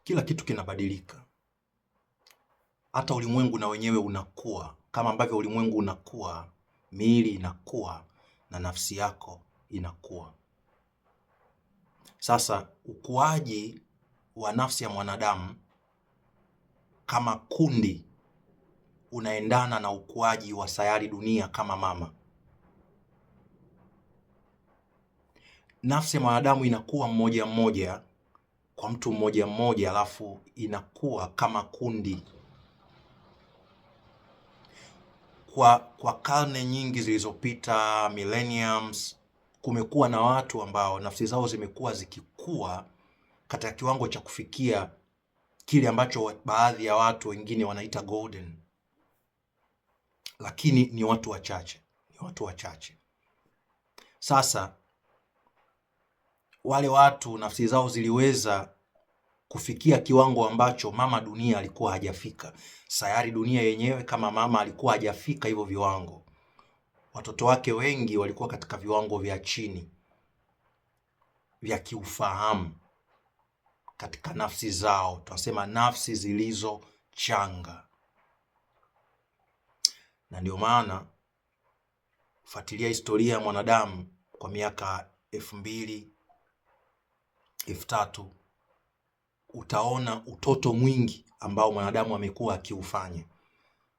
kila kitu kinabadilika. Hata ulimwengu na wenyewe unakuwa. Kama ambavyo ulimwengu unakuwa, miili inakuwa na nafsi yako inakuwa. Sasa ukuaji wa nafsi ya mwanadamu kama kundi unaendana na ukuaji wa sayari dunia kama mama. Nafsi ya mwanadamu inakuwa mmoja mmoja kwa mtu mmoja mmoja, alafu inakuwa kama kundi. Kwa karne nyingi zilizopita, millenniums, kumekuwa na watu ambao nafsi zao zimekuwa zikikua katika kiwango cha kufikia kile ambacho baadhi ya watu wengine wanaita golden, lakini ni watu wachache. Sasa wale watu nafsi zao ziliweza kufikia kiwango ambacho mama dunia alikuwa hajafika. Sayari dunia yenyewe kama mama alikuwa hajafika hivyo viwango. Watoto wake wengi walikuwa katika viwango vya chini vya kiufahamu katika nafsi zao, tunasema nafsi zilizo changa. Na ndio maana fuatilia historia ya mwanadamu kwa miaka 2000, 3000, utaona utoto mwingi ambao mwanadamu amekuwa akiufanya.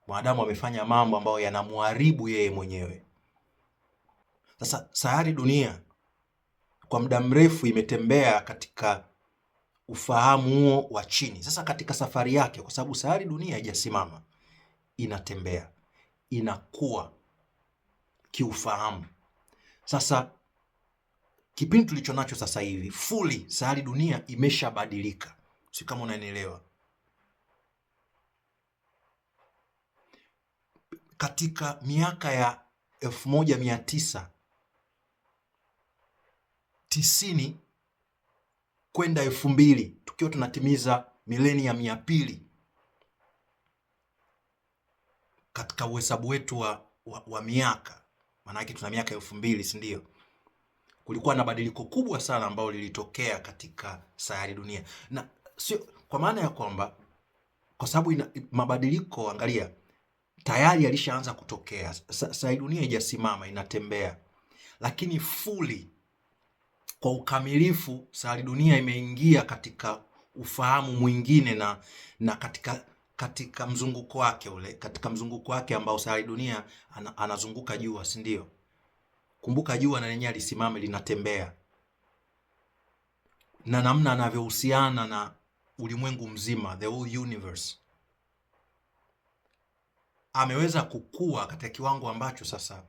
Mwanadamu amefanya mambo ambayo yanamharibu yeye mwenyewe. Sasa sayari dunia kwa muda mrefu imetembea katika ufahamu huo wa chini. Sasa katika safari yake, kwa sababu sayari dunia haijasimama, inatembea, inakuwa kiufahamu. Sasa kipindi tulicho nacho sasa hivi, fully sayari dunia imeshabadilika. Si kama unanielewa? Katika miaka ya 1990 kwenda 2000, tukiwa tunatimiza millennium ya pili katika uhesabu wetu wa miaka, maana yake tuna miaka 2000, si ndio? Kulikuwa na badiliko kubwa sana ambalo lilitokea katika sayari dunia, na sio kwa maana ya kwamba kwa sababu mabadiliko, angalia, tayari yalishaanza kutokea. Sayari dunia haijasimama, inatembea, lakini fully kwa ukamilifu sayari dunia imeingia katika ufahamu mwingine na katika mzunguko wake ule, katika mzunguko wake ambao sayari dunia anazunguka jua, si ndio? Kumbuka jua na lenyewe alisimama, linatembea, na namna anavyohusiana na ulimwengu mzima, the whole universe, ameweza kukua katika kiwango ambacho sasa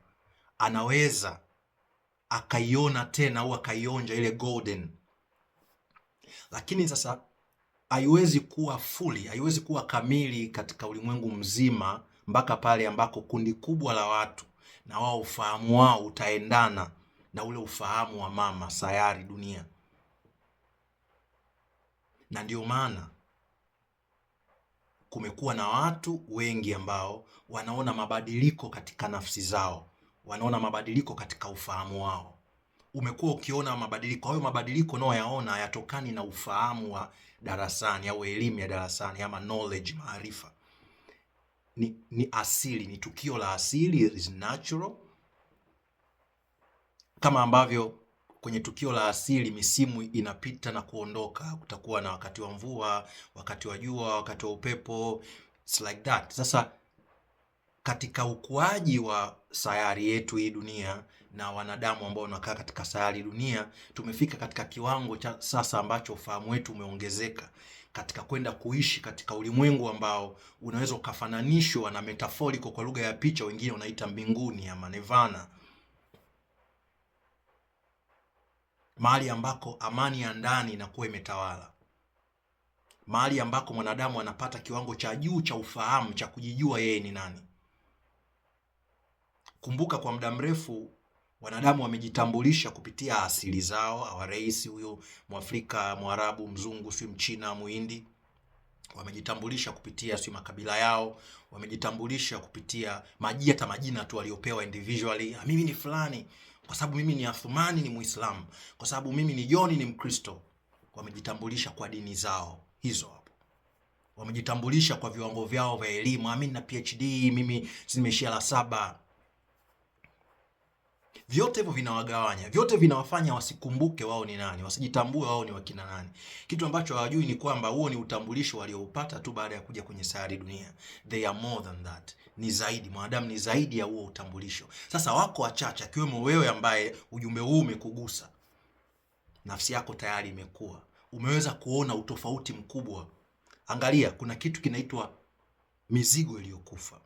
anaweza akaiona tena au akaionja ile golden. Lakini sasa haiwezi kuwa fully, haiwezi kuwa kamili katika ulimwengu mzima mpaka pale ambako kundi kubwa la watu na wao ufahamu wao utaendana na ule ufahamu wa mama sayari dunia. Na ndio maana kumekuwa na watu wengi ambao wanaona mabadiliko katika nafsi zao, wanaona mabadiliko katika ufahamu wao. Umekuwa ukiona mabadiliko, hayo mabadiliko nao yaona hayatokani na ufahamu wa darasani au elimu ya darasani ama knowledge, maarifa. Ni asili, ni tukio la asili, it is natural. Kama ambavyo kwenye tukio la asili misimu inapita na kuondoka, kutakuwa na wakati wa mvua, wakati wa jua, wakati wa upepo, it's like that. Sasa katika ukuaji wa sayari yetu hii dunia na wanadamu ambao wanakaa katika sayari dunia, tumefika katika kiwango cha sasa ambacho ufahamu wetu umeongezeka katika kwenda kuishi katika ulimwengu ambao unaweza ukafananishwa na metaphorical, kwa lugha ya picha wengine wanaita mbinguni ama nirvana, mahali ambako amani ya ndani inakuwa imetawala, mahali ambako mwanadamu anapata kiwango cha juu cha ufahamu cha kujijua yeye ni nani. Kumbuka kwa muda mrefu wanadamu wamejitambulisha kupitia asili zao. Hawarais huyo Mwafrika, Mwarabu, Mzungu, si Mchina, Muhindi, wamejitambulisha kupitia si makabila yao, wamejitambulisha kupitia hata majina tu waliopewa individually. Mimi ni fulani kwa sababu mimi ni Athumani, ni Muislamu, kwa sababu mimi ni John, ni Mkristo. Wamejitambulisha kwa dini zao, hizo hapo. Wamejitambulisha kwa viwango vyao vya elimu, mimi na PhD, mimi nimeishia la 7. Vyote hivyo vinawagawanya, vyote vinawafanya wasikumbuke wao ni nani, wasijitambue wao ni wakina nani. Kitu ambacho hawajui ni kwamba huo ni utambulisho walioupata tu baada ya kuja kwenye sayari dunia. They are more than that. Ni zaidi, mwanadamu ni zaidi ya huo utambulisho. Sasa wako wachache, akiwemo wewe ambaye ujumbe huu umekugusa. Nafsi yako tayari imekuwa, umeweza kuona utofauti mkubwa. Angalia, kuna kitu kinaitwa mizigo iliyokufa.